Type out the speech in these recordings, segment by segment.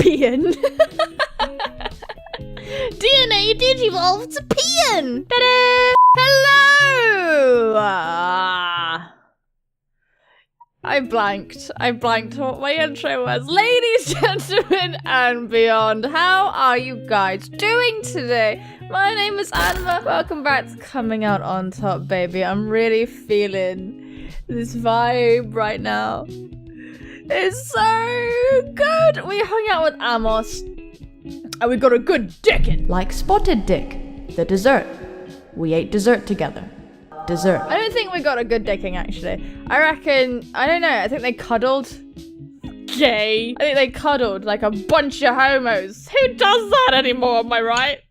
peeing. DNA digivolved to peeing. Ta-da! Hello! I blanked what my intro was. Ladies, gentlemen, and beyond, how are you guys doing today? My name is Animuh. Welcome back to Coming Out on Top, baby. I'm really feeling this vibe right now. It's so good. We hung out with Amos, and we got a good dickin'. Like Spotted Dick, the dessert. We ate dessert together. Dessert. I don't think we got a good dicking, actually. I reckon, I don't know, I think they cuddled. Gay. I think they cuddled like a bunch of homos. Who does that anymore, am I right?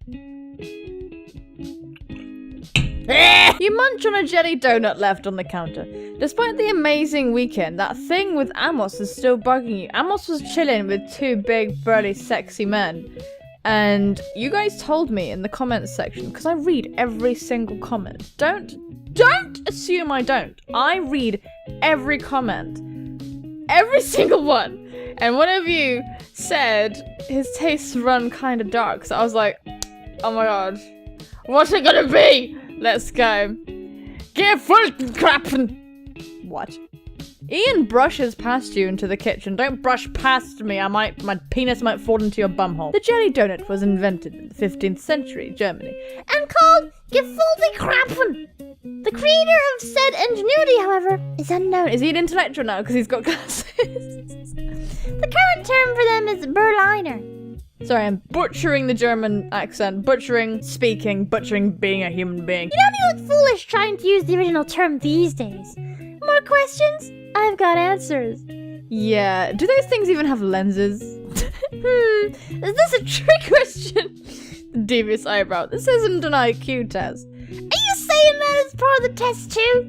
You munch on a jelly donut left on the counter. Despite the amazing weekend, that thing with Amos is still bugging you. Amos was chilling with two big, burly, sexy men. And you guys told me in the comments section, because I read every single comment. Don't assume I don't. I read every comment. Every single one. And one of you said his tastes run kind of dark. So I was like, oh my god. What's it gonna be? Let's go. Get fucking crappin'. What? Ian brushes past you into the kitchen. Don't brush past me. My penis might fall into your bumhole. The jelly donut was invented in the 15th century Germany and called Gefulte Krapfen. The creator of said ingenuity, however, is unknown. Is he an intellectual now because he's got glasses? The current term for them is Berliner. Sorry, I'm butchering the German accent. Butchering speaking, butchering being a human being. You don't look foolish trying to use the original term these days. More questions? I've got answers. Yeah, do those things even have lenses? Is this a trick question? Devious eyebrow. This isn't an IQ test. Are you saying that as part of the test too?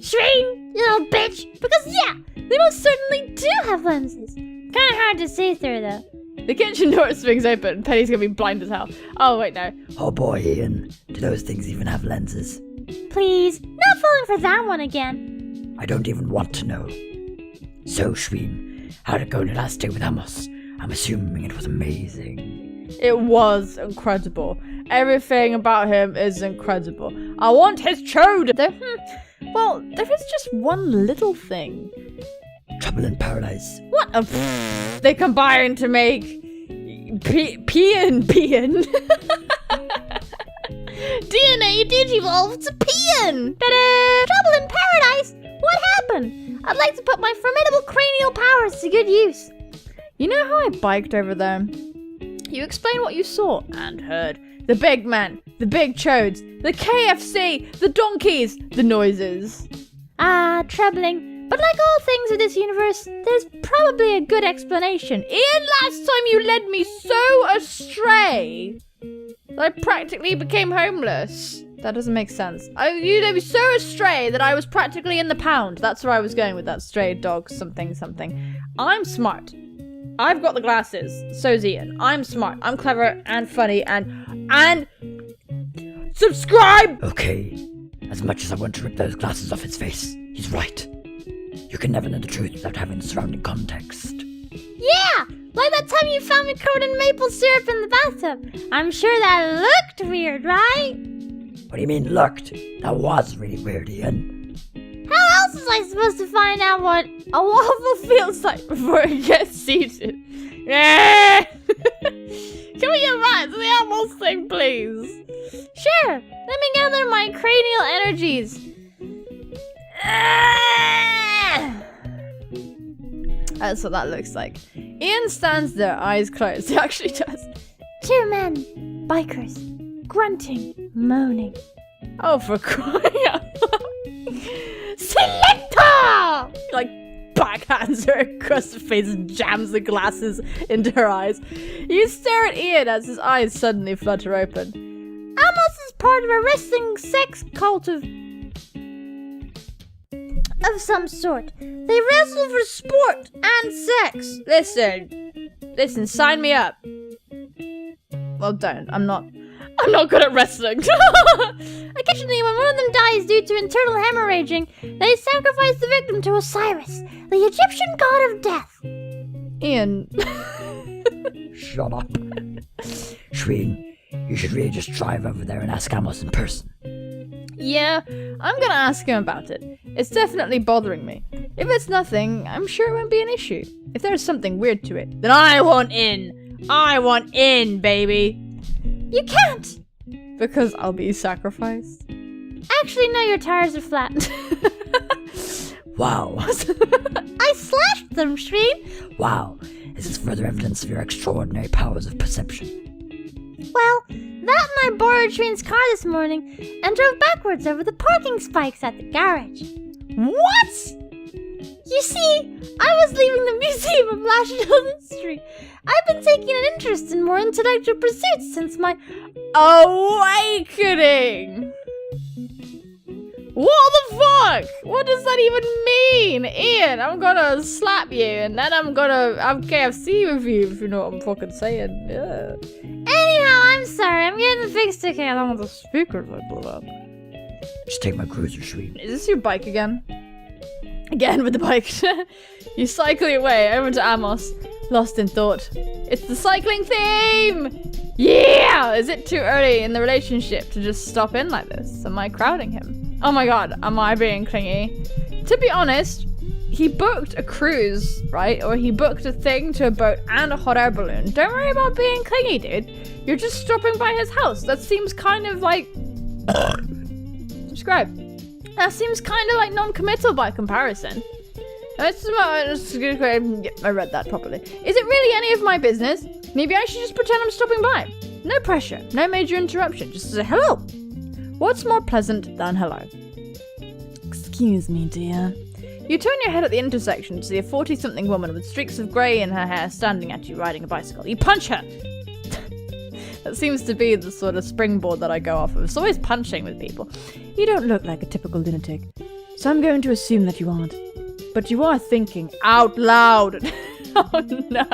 Shreen, you little bitch. Because yeah, they most certainly do have lenses. Kinda hard to see through though. The kitchen door swings open. Penny's gonna be blind as hell. Oh, wait, no. Oh boy, Ian. Do those things even have lenses? Please, not falling for that one again. I don't even want to know. So, Shreen, how'd it go last day with Amos? I'm assuming it was amazing. It was incredible. Everything about him is incredible. I want his chode! Well, there is just one little thing. Trouble in Paradise. What a they combine to make peeing. DNA digivolved to peeing. Ta-da! Trouble in Paradise? What happened? I'd like to put my formidable cranial powers to good use. You know how I biked over there? You explain what you saw and heard. The big man, the big chodes, the KFC, the donkeys, the noises. Troubling. But like all things in this universe, there's probably a good explanation. Ian, last time you led me so astray that I practically became homeless. That doesn't make sense. You led me so astray that I was practically in the pound. That's where I was going with that stray dog something. I'm smart. I've got the glasses. So's Ian. I'm smart. I'm clever and funny and subscribe! Okay. As much as I want to rip those glasses off his face, he's right. You can never know the truth without having the surrounding context. Yeah! Like that time you found me covered in maple syrup in the bathtub. I'm sure that looked weird, right? What do you mean looked? That was really weird, Ian. How else was I supposed to find out what a waffle feels like before it gets seated? Yeah! Can we get back to the Amos thing, please? Sure! Let me gather my cranial energies. That's what that looks like. Ian stands there, eyes closed. He actually does. Two men, bikers, grunting, moaning. Oh, for crying out loud. Selector! Like, backhands her across the face and jams the glasses into her eyes. You stare at Ian as his eyes suddenly flutter open. Amos is part of a wrestling sex cult of some sort. They wrestle for sport and sex. Listen, sign me up. Well, don't. I'm not good at wrestling. Occasionally, when one of them dies due to internal hemorrhaging, they sacrifice the victim to Osiris, the Egyptian god of death. Ian. Shut up. Shween, you should really just drive over there and ask Amos in person. Yeah, I'm gonna ask him about it. It's definitely bothering me. If it's nothing, I'm sure it won't be an issue. If there's something weird to it, then I want in! I want in, baby! You can't! Because I'll be sacrificed. Actually, no, your tires are flat. Wow. I slashed them, Shween! Wow. This is further evidence of your extraordinary powers of perception. Well, that and I borrowed Shween's car this morning and drove backwards over the parking spikes at the garage. What? You see, I was leaving the Museum of National History. I've been taking an interest in more intellectual pursuits since my awakening! What the fuck? What does that even mean? Ian, I'm gonna slap you and then I'm gonna have KFC with you, if you know what I'm fucking saying. Yeah. Anyhow, I'm sorry, I'm getting fixed. Okay, I don't want the speakers I blew up. Just take my cruiser, Shween. Is this your bike again? Again with the bike. You cycling away over to Amos, lost in thought. It's the cycling theme! Yeah! Is it too early in the relationship to just stop in like this? Am I crowding him? Oh my god, am I being clingy? To be honest, he booked a cruise, right? Or he booked a thing to a boat and a hot air balloon. Don't worry about being clingy, dude. You're just stopping by his house. That seems kind of like... Subscribe. That seems kind of like non-committal by comparison. I read that properly. Is it really any of my business? Maybe I should just pretend I'm stopping by. No pressure, no major interruption, just say hello. What's more pleasant than hello? Excuse me, dear. You turn your head at the intersection to see a 40-something woman with streaks of grey in her hair standing at you riding a bicycle. You punch her! That seems to be the sort of springboard that I go off of. It's always punching with people. You don't look like a typical lunatic, so I'm going to assume that you aren't. But you are thinking out loud. Oh no.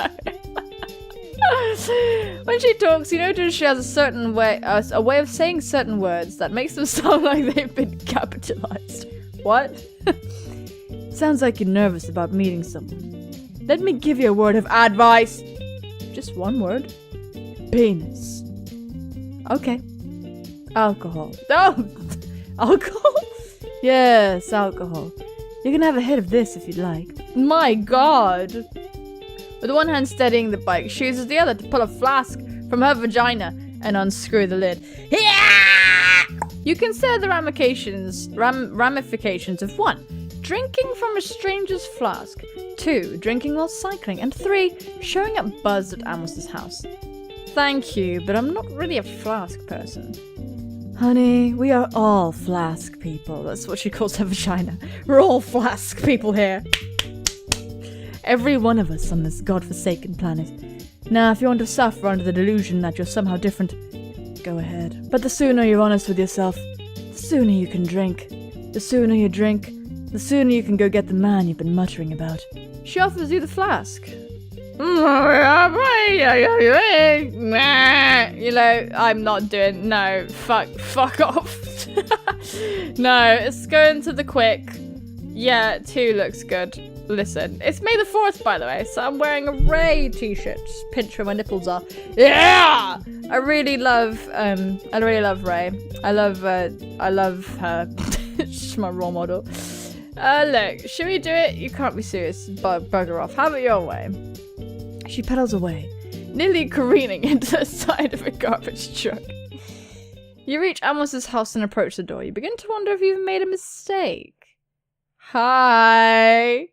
When she talks, you notice she has a certain way, a way of saying certain words that makes them sound like they've been capitalized. What? Sounds like you're nervous about meeting someone. Let me give you a word of advice. Just one word. Penis. Okay. Alcohol. Oh! Alcohol? Yes, alcohol. You can have a hit of this if you'd like. My god! With one hand steadying the bike, she uses the other to pull a flask from her vagina and unscrew the lid. You consider the ramifications of 1. Drinking from a stranger's flask. 2. Drinking while cycling. And 3. Showing up buzzed at Amos's house. Thank you, but I'm not really a flask person. Honey, we are all flask people. That's what she calls her vagina. We're all flask people here. Every one of us on this godforsaken planet. Now, if you want to suffer under the delusion that you're somehow different, go ahead. But the sooner you're honest with yourself, the sooner you can drink. The sooner you drink, the sooner you can go get the man you've been muttering about. She offers you the flask. You know, I'm not doing... No, fuck off. No, it's going to the quick. Yeah, 2 looks good. Listen, it's May the 4th, by the way, so I'm wearing a Ray t-shirt. Just pinch where my nipples are. Yeah! I really love Ray. I love her. She's my role model. Look, should we do it? You can't be serious. Bugger off. Have it your way. She pedals away, nearly careening into the side of a garbage truck. You reach Amos's house and approach the door. You begin to wonder if you've made a mistake. Hi.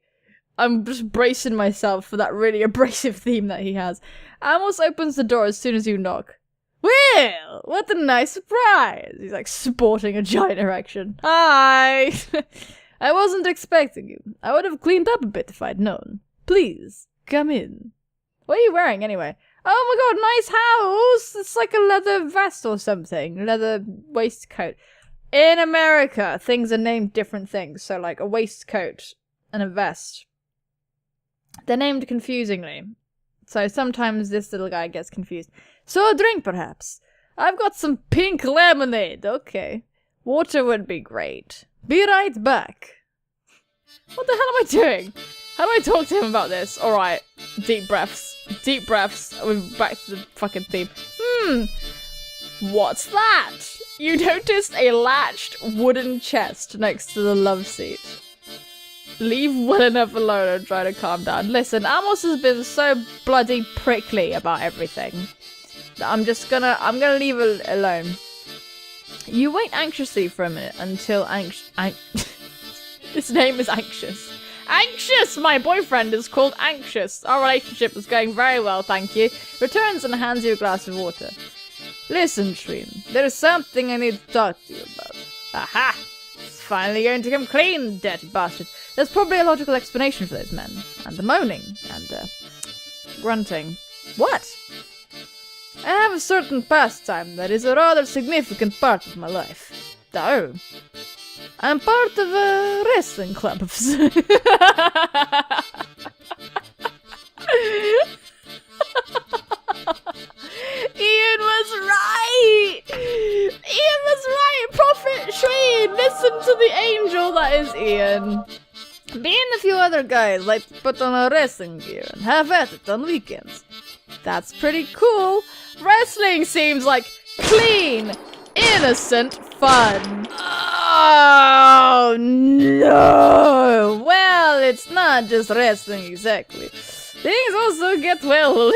I'm just bracing myself for that really abrasive theme that he has. Amos opens the door as soon as you knock. Well, what a nice surprise. He's like sporting a giant erection. Hi. I wasn't expecting you. I would have cleaned up a bit if I'd known. Please, come in. What are you wearing anyway? Oh my god, nice house! It's like a leather vest or something. Leather waistcoat. In America, things are named different things. So like a waistcoat and a vest. They're named confusingly. So sometimes this little guy gets confused. So a drink perhaps. I've got some pink lemonade. Okay. Water would be great. Be right back. What the hell am I doing? How do I talk to him about this? Alright. Deep breaths. Deep breaths. We're back to the fucking theme. What's that? You noticed a latched wooden chest next to the love seat. Leave well enough alone and try to calm down. Listen, Amos has been so bloody prickly about everything. I'm gonna leave it alone. You wait anxiously for a minute until his name is Anxious. Anxious! My boyfriend is called Anxious. Our relationship is going very well, thank you. Returns and hands you a glass of water. Listen, Shreen, there is something I need to talk to you about. Aha! It's finally going to come clean, dirty bastard. There's probably a logical explanation for those men. And the moaning. And, grunting. What? I have a certain pastime that is a rather significant part of my life. Oh. I'm part of a wrestling club of Ian was right! Ian was right! Prophet Shween! Listen to the angel that is Ian. Me and a few other guys like to put on our wrestling gear and have at it on weekends. That's pretty cool. Wrestling seems like clean, innocent fun. Oh no! Well, it's not just wrestling exactly. Things also get, well, a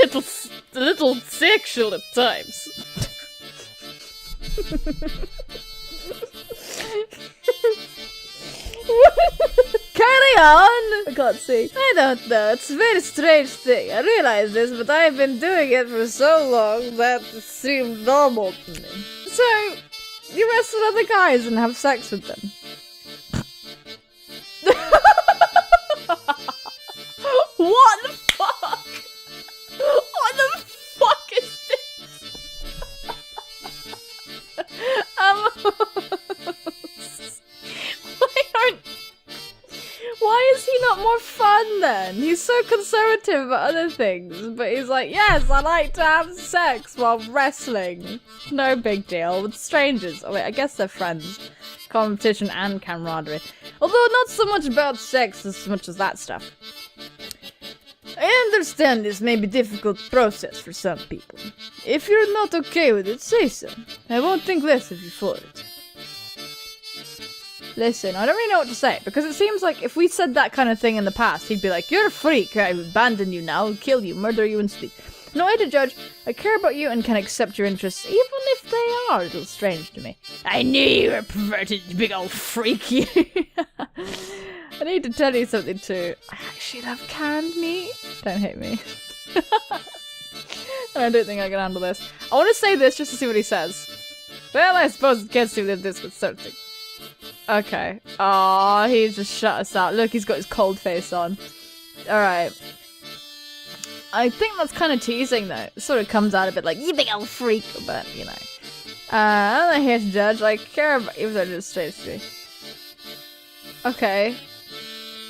little sexual at times. Carry on! I can't see. I don't know. It's a very strange thing. I realize this, but I've been doing it for so long that it seemed normal to me. So, you wrestle other guys and have sex with them. What the fuck? What the fuck is this? Why is he not more fun then? He's so conservative about other things, but he's like, yes, I like to have sex while wrestling. No big deal, with strangers. Oh wait, I guess they're friends. Competition and camaraderie. Although not so much about sex as much as that stuff. I understand this may be a difficult process for some people. If you're not okay with it, say so. I won't think less of you for it. Listen, I don't really know what to say, because it seems like if we said that kind of thing in the past, he'd be like, you're a freak, I abandon you now, kill you, murder you and sleep. No way to judge. I care about you and can accept your interests, even if they are a little strange to me. I knew you were perverted, you big old freak, you. I need to tell you something too. I actually love canned meat. Don't hate me. I don't think I can handle this. I want to say this just to see what he says. Well, I suppose it gets you this concerning. Okay. Aw, he just shut us out. Look, he's got his cold face on. Alright. I think that's kind of teasing though. It sort of comes out a bit like, you big old freak, but you know. I'm not here to judge. I care about even though it's straight to me. Okay.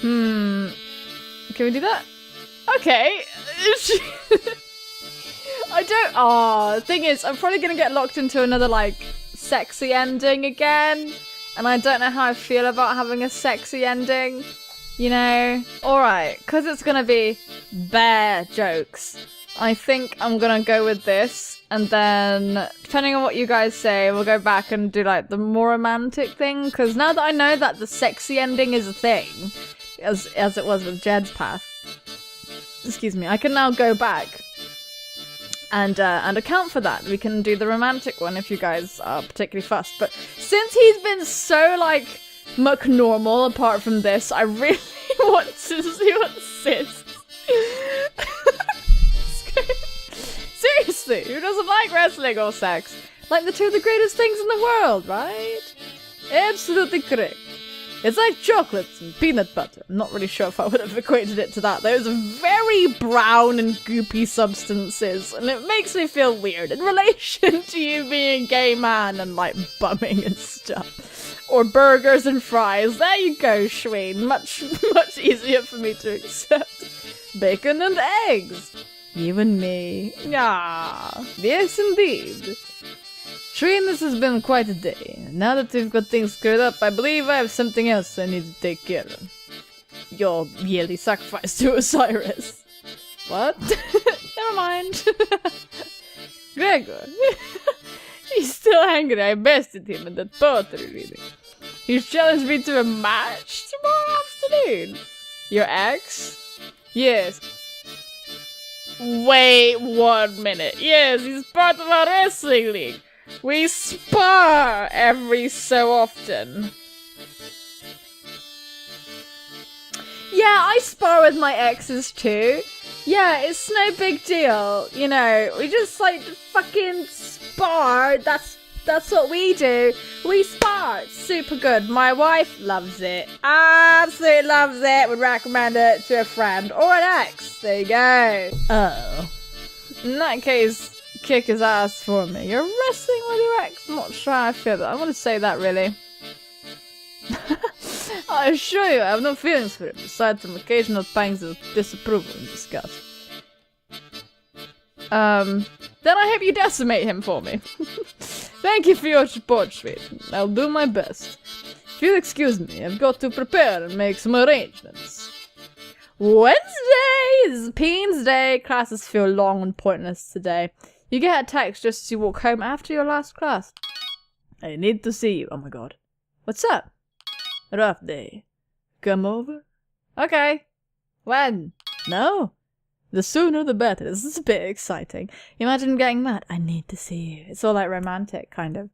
Can we do that? Okay. I don't. Oh, the thing is, I'm probably gonna get locked into another like sexy ending again, and I don't know how I feel about having a sexy ending. You know. All right, because it's gonna be bare jokes. I think I'm gonna go with this, and then depending on what you guys say, we'll go back and do like the more romantic thing. Because now that I know that the sexy ending is a thing, as it was with Jed's path, excuse me, I can now go back and account for that. We can do the romantic one if you guys are particularly fussed. But since he's been so like muck normal apart from this, I really want to see what Sis. Seriously, who doesn't like wrestling or sex? Like the two of the greatest things in the world, right? Absolutely correct. It's like chocolates and peanut butter. I'm not really sure if I would have equated it to that. Those are very brown and goopy substances, and it makes me feel weird in relation to you being a gay man and like bumming and stuff. Or burgers and fries. There you go, Shween. Much easier for me to accept. Bacon and eggs. You and me. Ah, yes indeed. Shween, this has been quite a day. Now that we've got things cleared up, I believe I have something else I need to take care of. your yearly sacrifice to Osiris. What? Never mind. Gregor. He's still angry. I bested him in that poetry reading. He's challenged me to a match tomorrow afternoon. Your ex? Yes. Wait 1 minute. Yes, he's part of our wrestling league. We spar every so often. Yeah, I spar with my exes too. Yeah, it's no big deal. You know, we just like fucking spar. That's what we do. We spar. It's super good. My wife loves it. Absolutely loves it. Would recommend it to a friend or an ex. There you go. Oh. In that case, kick his ass for me. You're wrestling with your ex. I'm not sure how I feel that. I want to say that really. I assure you, I have no feelings for him, besides some occasional pangs of disapproval and disgust. Then I hope you decimate him for me. Thank you for your support, Sweet. I'll do my best. If you'll excuse me, I've got to prepare and make some arrangements. Wednesday is Peen's Day. Classes feel long and pointless today. You get a text just as you walk home after your last class. I need to see you. Oh my god. What's up? Rough day. Come over? Okay. When? No? The sooner the better. This is a bit exciting. Imagine getting that. I need to see you. It's all like romantic, kind of.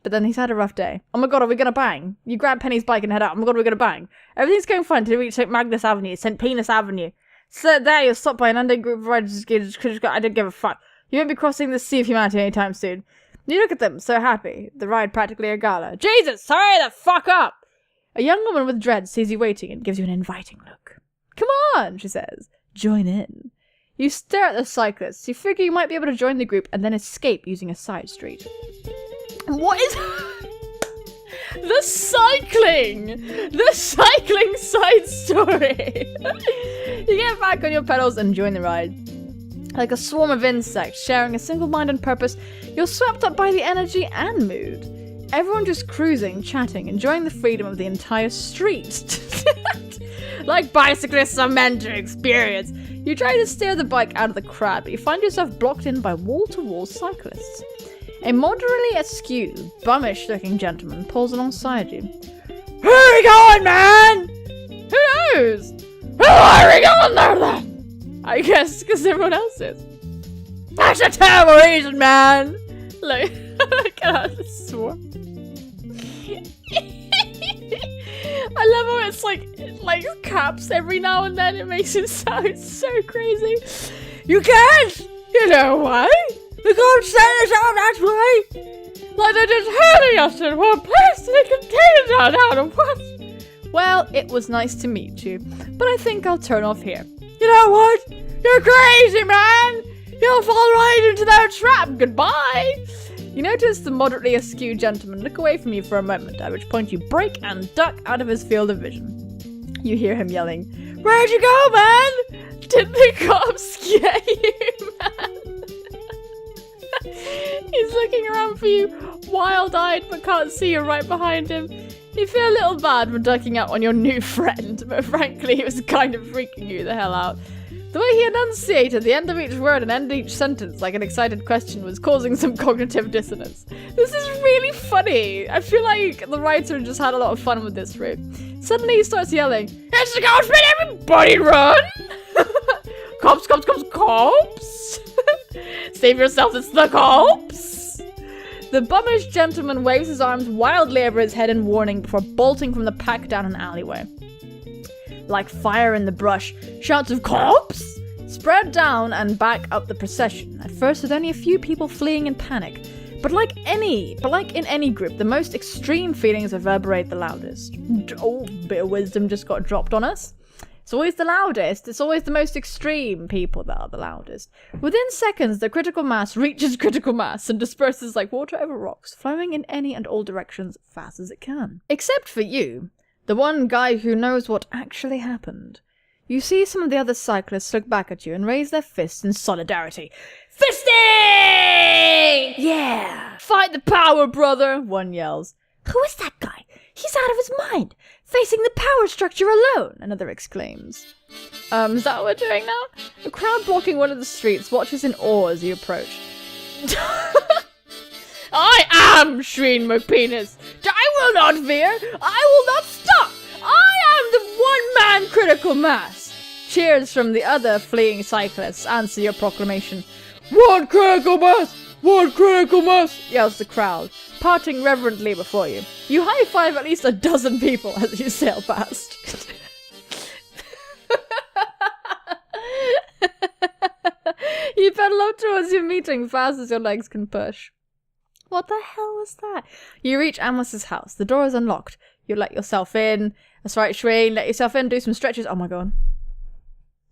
But then he's had a rough day. Oh my god, are we gonna bang? You grab Penny's bike and head out. Oh my god, we're gonna bang. Everything's going fine until we reach St. Magnus Avenue, St. Penis Avenue. So there, you're stopped by an unnamed group of riders. I don't give a fuck. You won't be crossing the Sea of Humanity anytime soon. You look at them, so happy. The ride practically a gala. Jesus, hurry the fuck up! A young woman with dreads sees you waiting and gives you an inviting look. Come on, she says. Join in. You stare at the cyclists. You figure you might be able to join the group and then escape using a side street. What is... The cycling side story! You get back on your pedals and join the ride. Like a swarm of insects, sharing a single-minded purpose, you're swept up by the energy and mood. Everyone just cruising, chatting, enjoying the freedom of the entire street. Like bicyclists are meant to experience. You try to steer the bike out of the crowd, but you find yourself blocked in by wall-to-wall cyclists. A moderately askew, bummish-looking gentleman pulls alongside you. Who are we going, man? Who knows? Who are we going there, then? I guess because everyone else is. That's a terrible reason, man! Look, look at that swore. I love how it's like caps every now and then. It makes it sound so crazy. You can't! You know why? The gold standards out that way! Like they're just hurting us in one place and they continue down out of what? Well, it was nice to meet you, but I think I'll turn off here. You know what? You're crazy, man! You'll fall right into that trap. Goodbye! You notice the moderately askew gentleman look away from you for a moment, at which point you break and duck out of his field of vision. You hear him yelling, Where'd you go, man? Did the cops get you, man? He's looking around for you, wild-eyed, but can't see you right behind him. You feel a little bad for ducking out on your new friend, but frankly, it was kind of freaking you the hell out. The way he enunciated the end of each word and end each sentence like an excited question was causing some cognitive dissonance. This is really funny. I feel like the writer just had a lot of fun with this route. Suddenly he starts yelling, It's the cops, man! Everybody run! Cops, cops, cops, cops! Save yourself, it's the cops! The bummish gentleman waves his arms wildly over his head in warning before bolting from the pack down an alleyway. Like fire in the brush, shouts of cops spread down and back up the procession, at first with only a few people fleeing in panic. But like in any group, the most extreme feelings reverberate the loudest. Oh, bit of wisdom just got dropped on us. It's always the loudest, it's always the most extreme people that are the loudest. Within seconds, the critical mass reaches critical mass and disperses like water over rocks, flowing in any and all directions fast as it can. Except for you. The one guy who knows what actually happened. You see some of the other cyclists look back at you and raise their fists in solidarity. Fisting! Yeah! Fight the power, brother! One yells. Who is that guy? He's out of his mind. Facing the power structure alone, another exclaims. Is that what we're doing now? A crowd blocking one of the streets watches in awe as you approach. I am Shreen McPenis. I will not veer. I will not stop. I am the one-man critical mass. Cheers from the other fleeing cyclists answer your proclamation. One critical mass! One critical mass! Yells the crowd, parting reverently before you. You high-five at least a dozen people as you sail past. You pedal up towards your meeting fast as your legs can push. What the hell was that? You reach Amos's house. The door is unlocked. You let yourself in. That's right, Shreen. Let yourself in, do some stretches. Oh my god.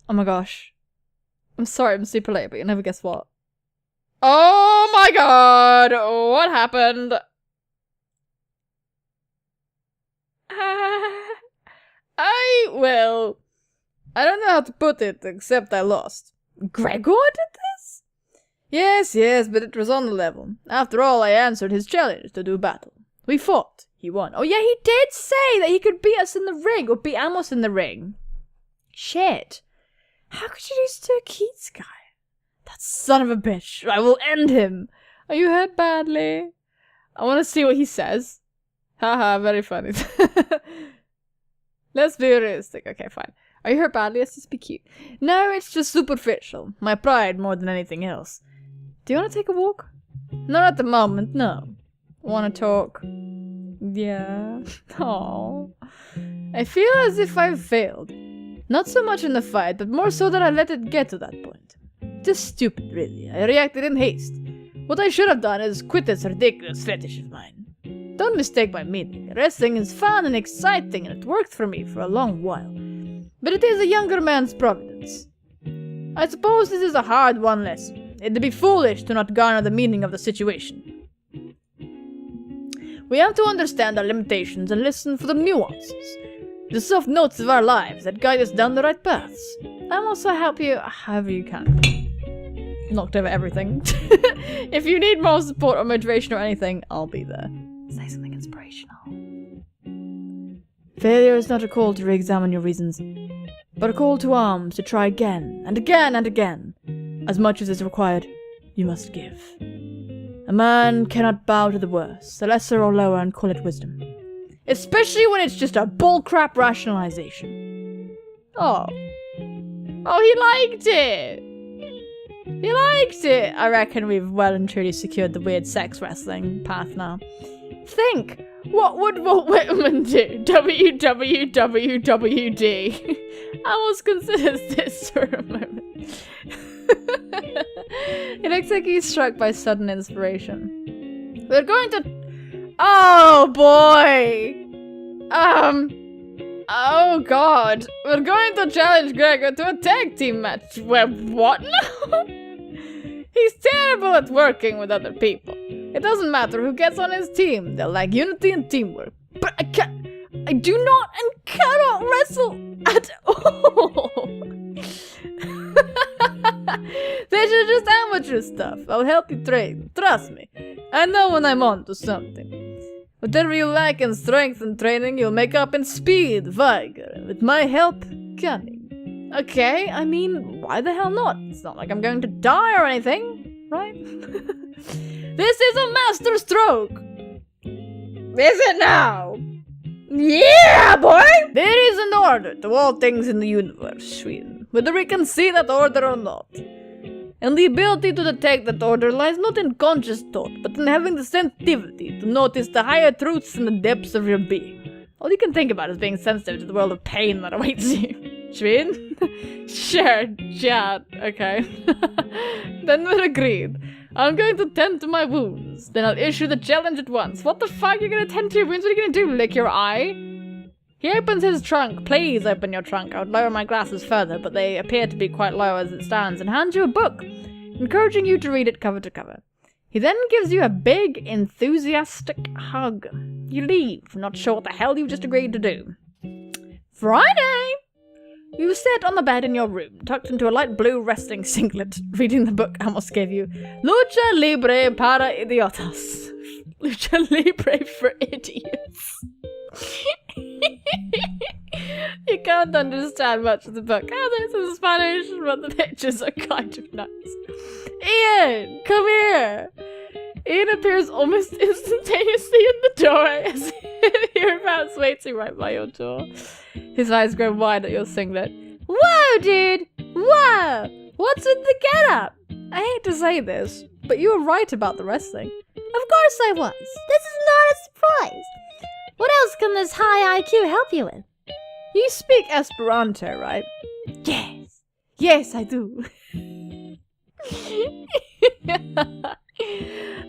Oh my gosh. I'm sorry I'm super late, but you'll never guess what. Oh my god! What happened? I don't know how to put it, except I lost. Gregor did this? Yes, but it was on the level. After all, I answered his challenge to do battle. We fought. He won. Oh yeah, he did say that he could beat us in the ring, or beat Amos in the ring. Shit. How could you do this to a Keats guy? That son of a bitch. I will end him. Are you hurt badly? I want to see what he says. Haha, very funny. Let's be realistic. Okay, fine. Are you hurt badly? Let's just be cute. No, it's just superficial. My pride more than anything else. Do you want to take a walk? Not at the moment, no. Want to talk? Yeah. Oh. I feel as if I've failed. Not so much in the fight, but more so that I let it get to that point. Just stupid, really. I reacted in haste. What I should have done is quit this ridiculous fetish of mine. Don't mistake my meaning. Wrestling is fun and exciting, and it worked for me for a long while. But it is a younger man's providence. I suppose this is a hard-won lesson. It'd be foolish to not garner the meaning of the situation. We have to understand our limitations and listen for the nuances, the soft notes of our lives that guide us down the right paths. I'll also help you however you can. Knocked over everything. If you need more support or motivation or anything, I'll be there. Say something inspirational. Failure is not a call to re-examine your reasons, but a call to arms to try again and again and again. As much as is required, you must give. A man cannot bow to the worst, the lesser or lower, and call it wisdom. Especially when it's just a bullcrap rationalization. Oh, he liked it! He liked it! I reckon we've well and truly secured the weird sex wrestling path now. Think! What would Walt Whitman do? WWWWD. Amos considers this for a moment. It looks like he's struck by sudden inspiration. We're going to... Oh boy! Oh god. We're going to challenge Gregor to a tag team match. Where what now? He's terrible at working with other people. It doesn't matter who gets on his team. They'll lack unity and teamwork. But I do not and cannot wrestle at all. This is just amateur stuff. I'll help you train. Trust me. I know when I'm on to something. Whatever you lack in strength and training, you'll make up in speed, vigor, and with my help, cunning. Okay, I mean, why the hell not? It's not like I'm going to die or anything, right? This is a master stroke! Is it now? Yeah, boy! There is an order to all things in the universe, Shreen, whether we can see that order or not. And the ability to detect that order lies not in conscious thought, but in having the sensitivity to notice the higher truths in the depths of your being. All you can think about is being sensitive to the world of pain that awaits you. Shreen? Sure, chat, okay. Then we're agreed. I'm going to tend to my wounds. Then I'll issue the challenge at once. What the fuck? You're gonna tend to your wounds? What are you gonna do? Lick your eye? He opens his trunk. Please open your trunk. I would lower my glasses further, but they appear to be quite low as it stands, and hands you a book, encouraging you to read it cover to cover. He then gives you a big, enthusiastic hug. You leave, not sure what the hell you just agreed to do. Friday! You sit on the bed in your room, tucked into a light blue wrestling singlet, reading the book Amos gave you. Lucha Libre para Idiotas. Lucha Libre for idiots. You can't understand much of the book. Oh, there's in Spanish, but the pictures are kind of nice. Ian, come here. Ian appears almost instantaneously in the doorway as if you're about waiting right by your door. His eyes grow wide at your singlet. Whoa, dude! Whoa! What's with the getup? I hate to say this, but you were right about the wrestling. Of course I was. This is not a surprise. What else can this high IQ help you with? You speak Esperanto, right? Yes. Yes, I do.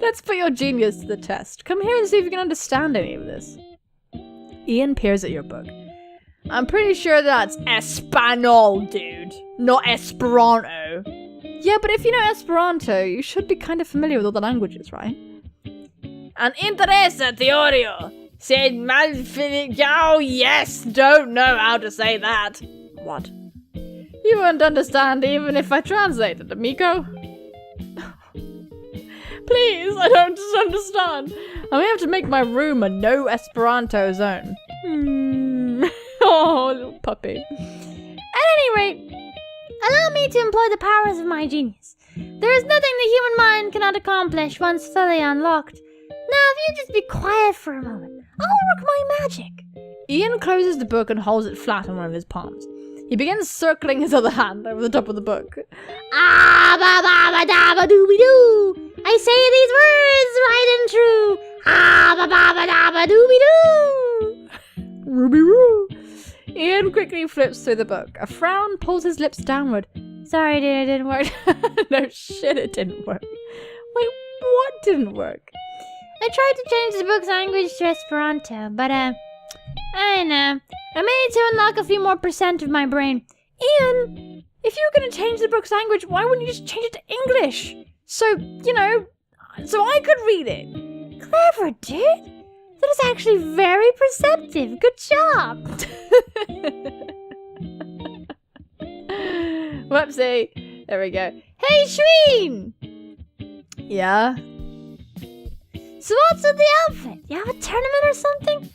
Let's put your genius to the test. Come here and see if you can understand any of this. Ian peers at your book. I'm pretty sure that's Espanol, dude. Not Esperanto. Yeah, but if you know Esperanto, you should be kind of familiar with all the languages, right? An interesa teorio. Said oh yes, don't know how to say that. What? You wouldn't understand even if I translated, amigo. Please, I don't understand. I may have to make my room a no Esperanto zone. Oh, little puppy. At any rate, allow me to employ the powers of my genius. There is nothing the human mind cannot accomplish once fully unlocked. Now, if you just be quiet for a moment, I'll work my magic. Ian closes the book and holds it flat on one of his palms. He begins circling his other hand over the top of the book. Ah, ba ba ba da ba doo be doo. I say these words right and true. Ah, ba ba ba da ba doo be doo. Ruby Roo. Ian quickly flips through the book. A frown pulls his lips downward. Sorry, dude, it didn't work. No shit, it didn't work. Wait, what didn't work? I tried to change the book's language to Esperanto, but, I don't know. I may need to unlock a few more % of my brain. Ian, if you were going to change the book's language, why wouldn't you just change it to English? So, you know, so I could read it. Clever, dude. That is actually very perceptive. Good job. Whoopsie. There we go. Hey, Shreen! Yeah? So what's with the outfit? You have a tournament or something?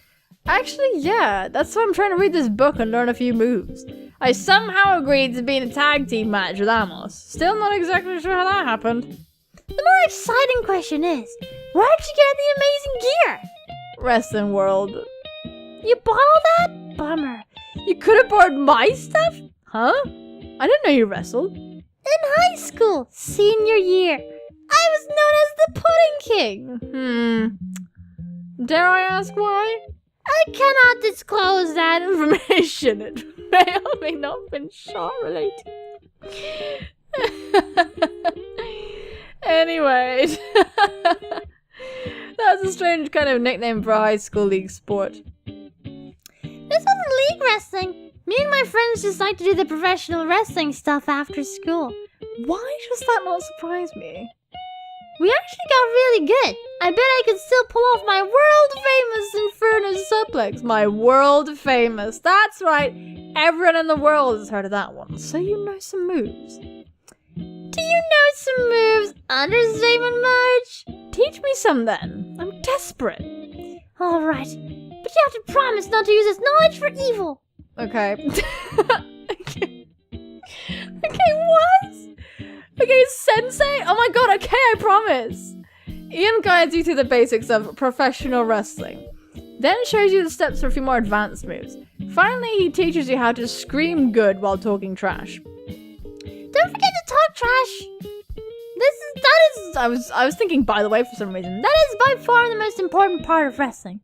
Actually, yeah. That's why I'm trying to read this book and learn a few moves. I somehow agreed to be in a tag team match with Amos. Still not exactly sure how that happened. The more exciting question is, where'd you get the amazing gear? Wrestling World. You bought all that? Bummer. You could have borrowed my stuff? Huh? I didn't know you wrestled. In high school, senior year, I was known as the Pudding King. Dare I ask why? I cannot disclose that Information. It may or may not have been shot related. Anyway. That's a strange kind of nickname for a high school league sport. This wasn't league wrestling. Me and my friends just like to do the professional wrestling stuff after school. Why does that not surprise me? We actually got really good. I bet I could still pull off my world-famous Inferno suplex. My world-famous. That's right. Everyone in the world has heard of that one. So you know some moves. Do you know some moves? Understatement much? Teach me some then. I'm desperate. All right. But you have to promise not to use this knowledge for evil. Okay. Okay, what? Okay, sensei? Oh my god, okay, I promise. Ian guides you through the basics of professional wrestling. Then shows you the steps for a few more advanced moves. Finally, he teaches you how to scream good while talking trash. Don't forget to talk trash. I was thinking by the way for some reason. That is by far the most important part of wrestling.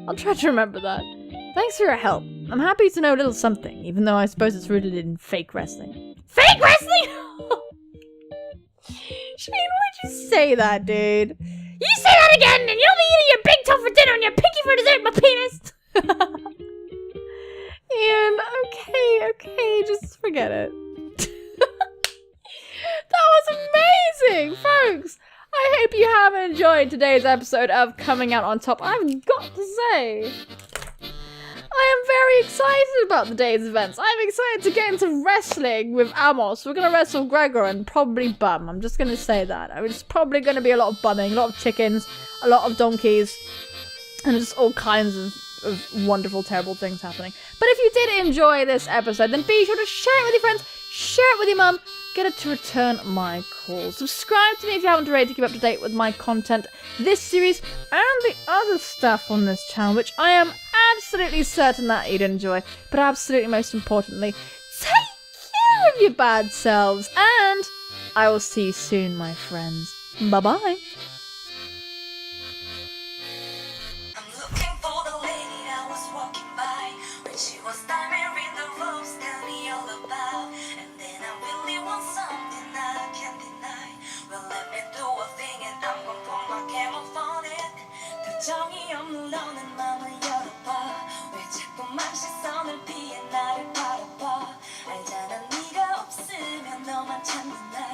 I'll try to remember that. Thanks for your help. I'm happy to know a little something, even though I suppose it's rooted in fake wrestling. Fake wrestling? Shane, why'd you say that, dude? You say that again, and you'll be eating your big toe for dinner and your pinky for dessert, my penis! Ian, okay, just forget it. That was amazing, folks! I hope you have enjoyed today's episode of Coming Out on Top. I've got to say, I am very excited about the day's events. I'm excited to get into wrestling with Amos. We're going to wrestle Gregor and probably bum. I'm just going to say that. It's probably going to be a lot of bumming, a lot of chickens, a lot of donkeys, and just all kinds of of wonderful, terrible things happening. But if you did enjoy this episode, then be sure to share it with your friends, share it with your mum, get her to return my call. Subscribe to me if you haven't already to keep up to date with my content, this series, and the other stuff on this channel, which I am absolutely certain that you'd enjoy. But absolutely most importantly, take care of your bad selves, and I will see you soon, my friends. Bye-bye. I'm looking for the lady that was walking by when she was diving in the ropes, tell me all about. And then I really want something that I can't deny. Well, let me do a thing and I'm gonna put my camera on it. 표정이 없는 너는 마음을 열어봐. 왜 자꾸만 시선을 피해 나를 바라봐. 알잖아 네가 없으면 너만 찾는 날.